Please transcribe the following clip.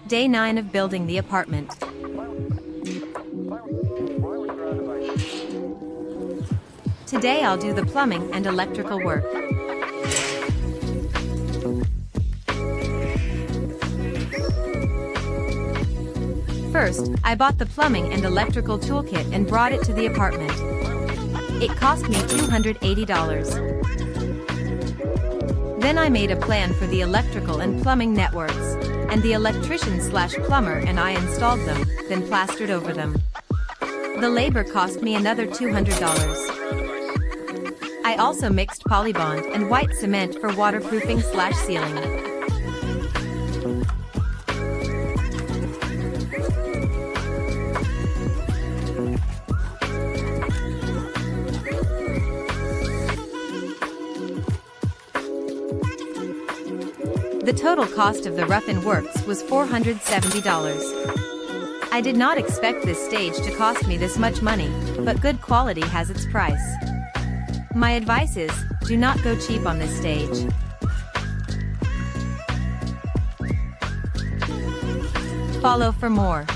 Day 9 of building the apartment. Today I'll do the plumbing and electrical work. First, I bought the plumbing and electrical toolkit and brought it to the apartment. It cost me $280. Then I made a plan for the electrical and plumbing networks, and the electrician/plumber and I installed them, then plastered over them. The labor cost me another $200. I also mixed Polybond and white cement for waterproofing/sealing. The total cost of the rough-in works was $470. I did not expect this stage to cost me this much money, but good quality has its price. My advice is, do not go cheap on this stage. Follow for more.